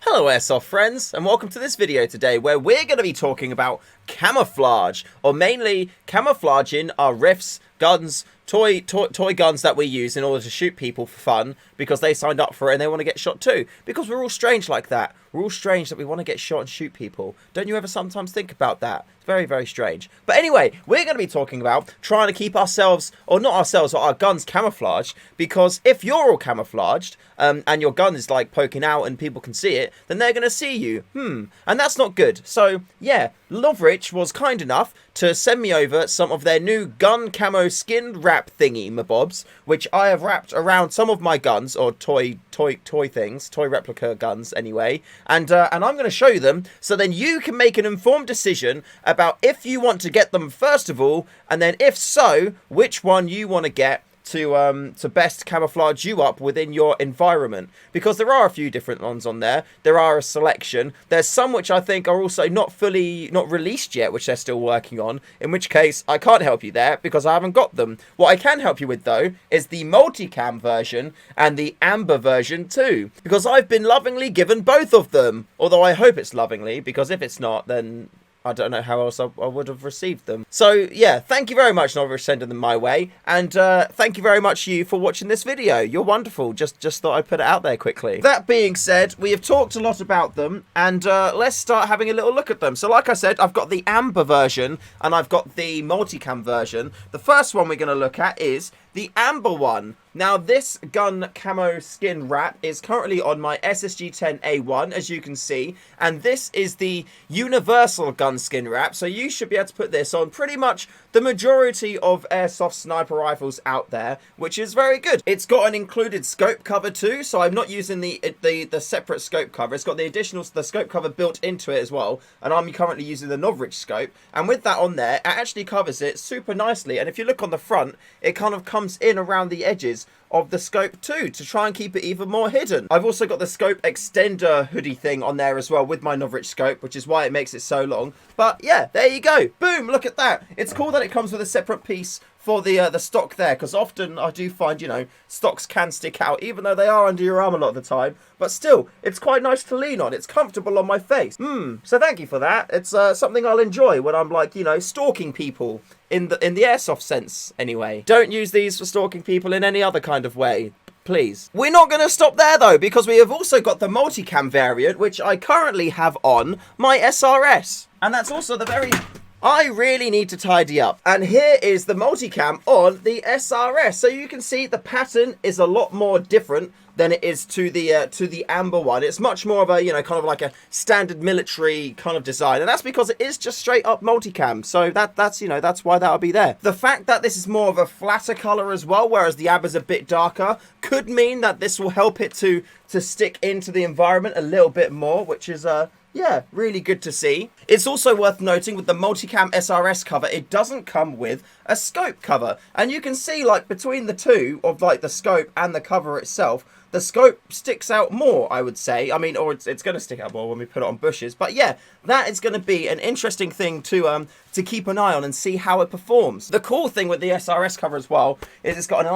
Hello Airsoft friends, and welcome to this video today where we're going to be talking about camouflage, or mainly camouflaging our riffs, guns, toy guns that we use in order to shoot people for fun because they signed up for it and they want to get shot too. Because we're all strange like that. We're all strange that we want to get shot and shoot people. Don't you ever sometimes think about that? It's very, very strange. But anyway, we're going to be talking about trying to keep ourselves, or not ourselves, but our guns camouflaged. Because if you're all camouflaged, and your gun is like poking out and people can see it, then they're going to see you. And that's not good. So yeah, Novritsch was kind enough to send me over some of their new gun camo skin wrap thingy mabobs, which I have wrapped around some of my guns, or toy replica guns anyway, and I'm going to show you them so then you can make an informed decision about if you want to get them first of all, and then if so, which one you want to get to best camouflage you up within your environment, because there are a few different ones on there. There are a selection. There's some which I think are also not released yet, which they're still working on, in which case I can't help you there because I haven't got them. What I can help you with though is the Multicam version and the Amber version too, because I've been lovingly given both of them, although I hope it's lovingly, because if it's not, then I don't know how else I would have received them. So yeah, thank you very much, Novritsch, for sending them my way, and thank you very much you for watching this video. You're wonderful. Just thought I'd put it out there quickly. That being said, we have talked a lot about them, and let's start having a little look at them. So like I said, I've got the Amber version and I've got the Multicam version. The first one we're going to look at is the Amber one. Now, this gun camo skin wrap is currently on my SSG-10A1, as you can see, and this is the universal gun skin wrap, so you should be able to put this on pretty much the majority of airsoft sniper rifles out there, which is very good. It's got an included scope cover too, so I'm not using the separate scope cover. It's got the scope cover built into it as well, and I'm currently using the Novritsch scope, and with that on there, it actually covers it super nicely, and if you look on the front, it kind of comes in around the edges of the scope too, to try and keep it even more hidden. I've also got the scope extender hoodie thing on there as well with my Novritsch scope, which is why it makes it so long. But yeah, there you go. Boom, look at that. It's cool that it comes with a separate piece for the stock there, because often I do find, you know, stocks can stick out, even though they are under your arm a lot of the time. But still, it's quite nice to lean on. It's comfortable on my face. So thank you for that. It's something I'll enjoy when I'm, like, you know, stalking people in the airsoft sense anyway. Don't use these for stalking people in any other kind of way, please. We're not going to stop there though, because we have also got the Multicam variant, which I currently have on my SRS. And that's also the very... I really need to tidy up. And here is the Multicam on the SRS. So you can see the pattern is a lot more different than it is to the Amber one. It's much more of a, you know, kind of like a standard military kind of design, and that's because it is just straight up multicam. So that's you know, that's why that'll be there. The fact that this is more of a flatter color as well, whereas the Amber's a bit darker, could mean that this will help it to stick into the environment a little bit more, which is yeah, really good to see. It's also worth noting with the Multicam SRS cover, it doesn't come with a scope cover. And you can see, like, between the two of, like, the scope and the cover itself, the scope sticks out more, I would say. I mean, or it's going to stick out more when we put it on bushes. But yeah, that is going to be an interesting thing to keep an eye on and see how it performs. The cool thing with the SRS cover as well is it's got an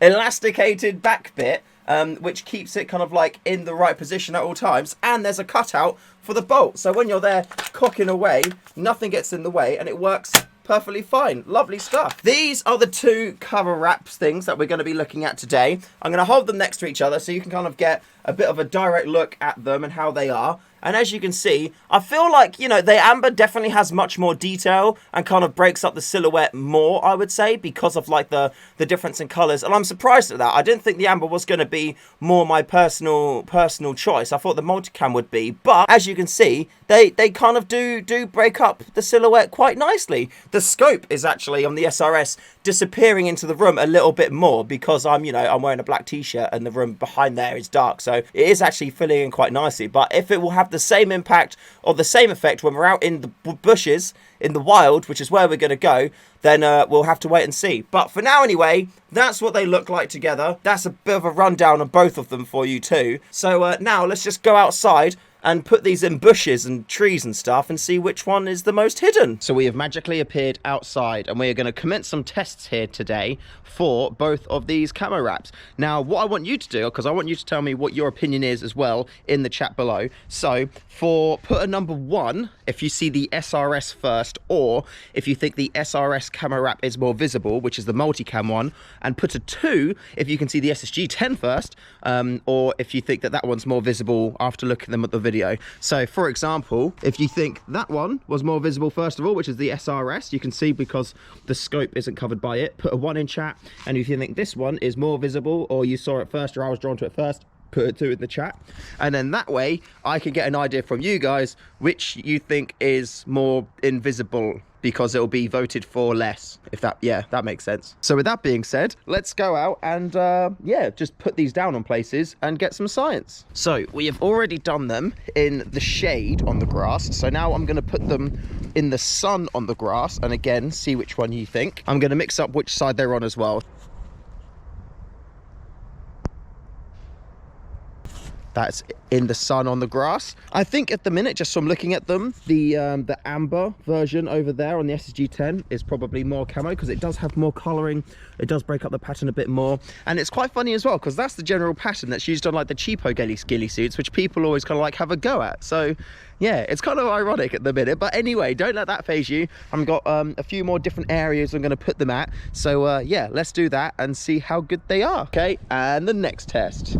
elasticated back bit, which keeps it kind of like in the right position at all times, and there's a cutout for the bolt, so when you're there cocking away, nothing gets in the way and it works perfectly fine. Lovely stuff. These are the two cover wraps things that we're going to be looking at today. I'm going to hold them next to each other so you can kind of get a bit of a direct look at them and how they are. And as you can see, I feel like, you know, the Amber definitely has much more detail and kind of breaks up the silhouette more, I would say, because of, like, the difference in colours. And I'm surprised at that. I didn't think the Amber was going to be more my personal choice. I thought the Multicam would be. But as you can see, they kind of do break up the silhouette quite nicely. The scope is actually, on the SRS, disappearing into the room a little bit more because I'm wearing a black t-shirt and the room behind there is dark. So it is actually filling in quite nicely. But if it will have the same impact or the same effect when we're out in the bushes, in the wild, which is where we're going to go, then we'll have to wait and see. But for now anyway, that's what they look like together. That's a bit of a rundown on both of them for you too. So now let's just go outside and put these in bushes and trees and stuff and see which one is the most hidden. So we have magically appeared outside, and we are going to commence some tests here today for both of these camo wraps. Now, what I want you to do, because I want you to tell me what your opinion is as well in the chat below. So for putter number 1, if you see the SRS first, or if you think the SRS camo wrap is more visible, which is the multicam one, and putter 2, if you can see the SSG-10 first, or if you think that that one's more visible after looking at them at the video. So for example, if you think that one was more visible first of all, which is the SRS, you can see because the scope isn't covered by it, put a 1 in chat. And if you think this one is more visible, or you saw it first, or I was drawn to it first, put a 2 in the chat. And then that way I can get an idea from you guys which you think is more invisible, because it'll be voted for less, if that, yeah, that makes sense. So with that being said, let's go out and yeah, just put these down on places and get some science. So we have already done them in the shade on the grass, so now I'm going to put them in the sun on the grass, and again, see which one you think. I'm going to mix up which side they're on as well. That's in the sun on the grass. I think at the minute, just from looking at them, the amber version over there on the SSG-10 is probably more camo, because it does have more colouring. It does break up the pattern a bit more. And it's quite funny as well, because that's the general pattern that's used on like the cheapo ghillie suits, which people always kind of like have a go at. So yeah, it's kind of ironic at the minute. But anyway, don't let that phase you. I've got a few more different areas I'm going to put them at. So yeah, let's do that and see how good they are. Okay, and the next test.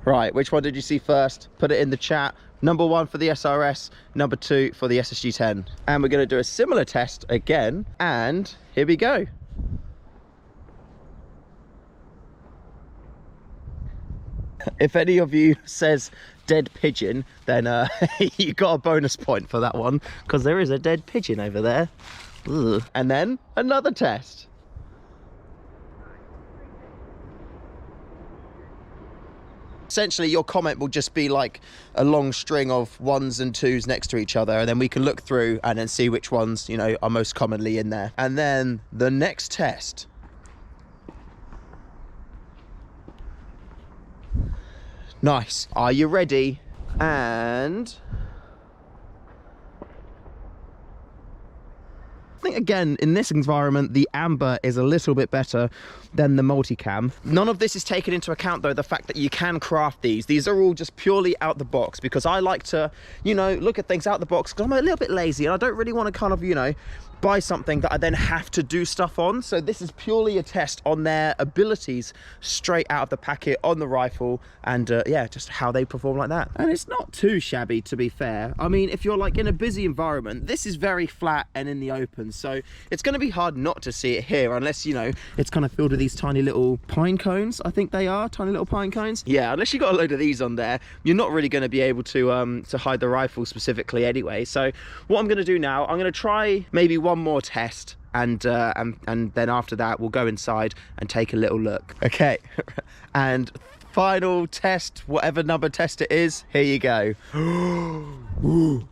Right, which one did you see first? Put it in the chat. Number 1 for the SRS, number 2 for the SSG-10. And we're going to do a similar test again, and here we go. If any of you says dead pigeon, then you got a bonus point for that one, because there is a dead pigeon over there. Ugh. And then another test. Essentially, your comment will just be like a long string of 1s and 2s next to each other, and then we can look through and then see which ones, you know, are most commonly in there. And then the next test. Nice. Are you ready? And I think again in this environment the amber is a little bit better than the multicam. None of this is taken into account though the fact that you can craft these are all just purely out the box, because I like to, you know, look at things out the box, because I'm a little bit lazy and I don't really want to kind of, you know, buy something that I then have to do stuff on. So this is purely a test on their abilities straight out of the packet on the rifle, and yeah, just how they perform like that. And it's not too shabby, to be fair. I mean, if you're like in a busy environment, this is very flat and in the open, so it's going to be hard not to see it here, unless, you know, it's kind of filled with these tiny little pine cones. I think they are tiny little pine cones. Yeah, unless you got a load of these on there, you're not really going to be able to hide the rifle specifically anyway. So what I'm going to do now, I'm going to try maybe one more test, and then after that we'll go inside and take a little look. Okay, and final test, whatever number test it is, here you go. Ooh.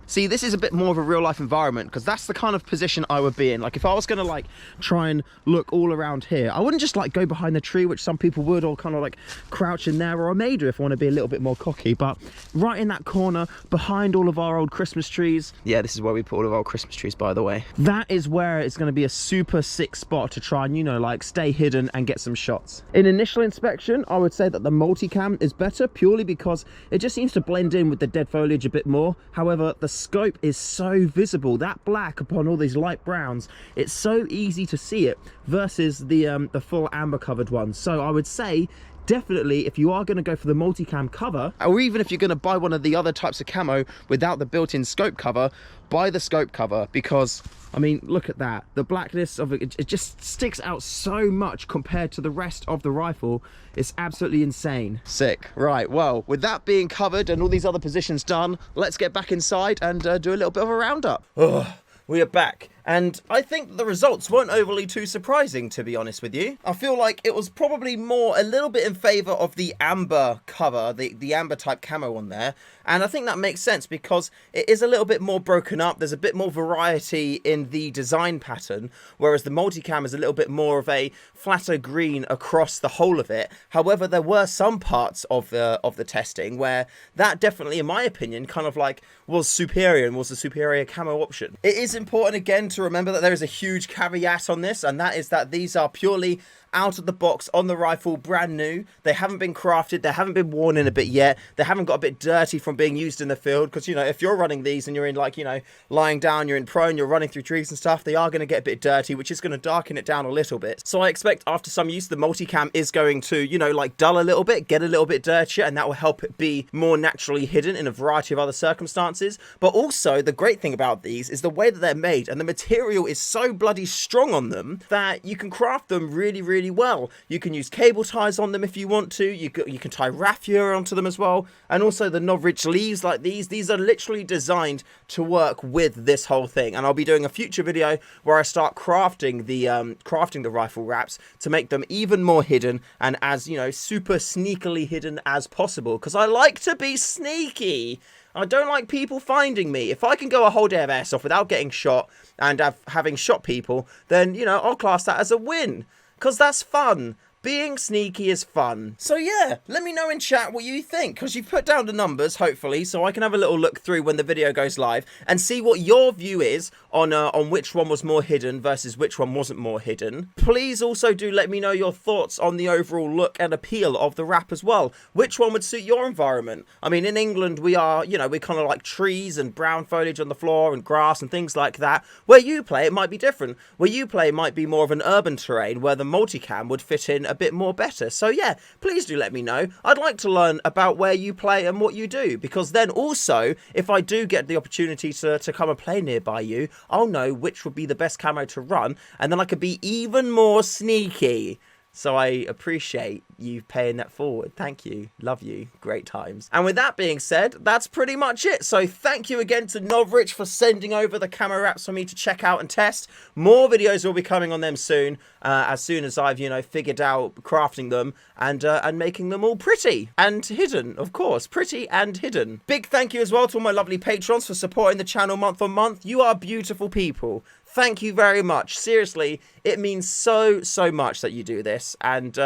See, this is a bit more of a real life environment, because that's the kind of position I would be in. Like if I was going to like try and look all around here, I wouldn't just like go behind the tree, which some people would, or kind of like crouch in there, or I may do if I want to be a little bit more cocky, but right in that corner behind all of our old Christmas trees. Yeah, this is where we put all of our Christmas trees, by the way. That is where it's going to be a super sick spot to try and, you know, like stay hidden and get some shots. In initial inspection, I would say that the multicam is better, purely because it just seems to blend in with the dead foliage a bit more. However, the scope is so visible, that black upon all these light browns, it's so easy to see it, versus the full amber covered ones. So I would say definitely, if you are going to go for the multicam cover, or even if you're going to buy one of the other types of camo without the built-in scope cover, buy the scope cover, because I mean, look at that, the blackness of it, it just sticks out so much compared to the rest of the rifle. It's absolutely insane. Sick. Right, well, with that being covered and all these other positions done, let's get back inside and do a little bit of a roundup. Oh, we are back, And I think the results weren't overly too surprising, to be honest with you. I feel like it was probably a little bit in favour of the amber cover, the amber type camo on there. And I think that makes sense because it is a little bit more broken up. There's a bit more variety in the design pattern, whereas the multicam is a little bit more of a flatter green across the whole of it. However, there were some parts of the testing where that definitely, in my opinion, kind of like was superior and was the superior camo option. It is important again to remember that there is a huge caveat on this, and that is that these are purely out of the box on the rifle, brand new. They haven't been crafted, they haven't been worn in a bit yet, they haven't got a bit dirty from being used in the field, because, you know, if you're running these and you're in, like, you know, lying down, you're in prone, you're running through trees and stuff, they are going to get a bit dirty, which is going to darken it down a little bit. So I expect after some use, the multicam is going to, you know, like dull a little bit, get a little bit dirtier, and that will help it be more naturally hidden in a variety of other circumstances. But also, the great thing about these is the way that they're made, and the material is so bloody strong on them that you can craft them really, really well. You can use cable ties on them if you want to. You can tie raffia onto them as well. And also the Novritsch leaves like these are literally designed to work with this whole thing. And I'll be doing a future video where I start crafting the rifle wraps to make them even more hidden and as, you know, super sneakily hidden as possible, because I like to be sneaky. I don't like people finding me. If I can go a whole day of airsoft without getting shot and having shot people, then, you know, I'll class that as a win. Because that's fun. Being sneaky is fun. So yeah, let me know in chat what you think, because you've put down the numbers, hopefully, so I can have a little look through when the video goes live and see what your view is on which one was more hidden versus which one wasn't more hidden. Please also do let me know your thoughts on the overall look and appeal of the wrap as well. Which one would suit your environment? I mean, in England, we are, you know, we're kind of like trees and brown foliage on the floor and grass and things like that. Where you play, it might be different. Where you play might be more of an urban terrain where the multicam would fit in a bit more better. So yeah, please do let me know. I'd like to learn about where you play and what you do, because then also, if I do get the opportunity to come and play nearby you, I'll know which would be the best camo to run, and then I could be even more sneaky. So I appreciate you paying that forward. Thank you. Love you. Great times. And with that being said, that's pretty much it. So thank you again to Novritsch for sending over the camo wraps for me to check out and test. More videos will be coming on them soon as I've, you know, figured out crafting them and making them all pretty and hidden, of course. Pretty and hidden. Big thank you as well to all my lovely patrons for supporting the channel month on month. You are beautiful people. Thank you very much. Seriously, it means so much that you do this. And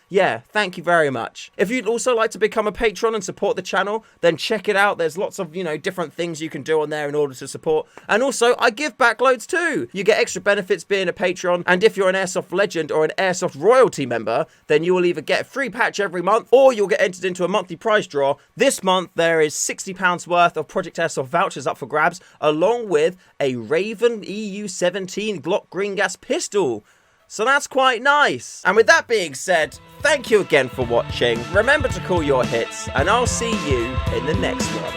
yeah, thank you very much. If you'd also like to become a patron and support the channel, then check it out. There's lots of, you know, different things you can do on there in order to support. And also, I give back loads too. You get extra benefits being a patron. And if you're an Airsoft Legend or an Airsoft Royalty member, then you will either get a free patch every month or you'll get entered into a monthly prize draw. This month, there is £60 worth of Project Airsoft vouchers up for grabs, along with a Raven EU-17 Glock green gas pistol. So that's quite nice. And with that being said, thank you again for watching. Remember to call your hits, and I'll see you in the next one.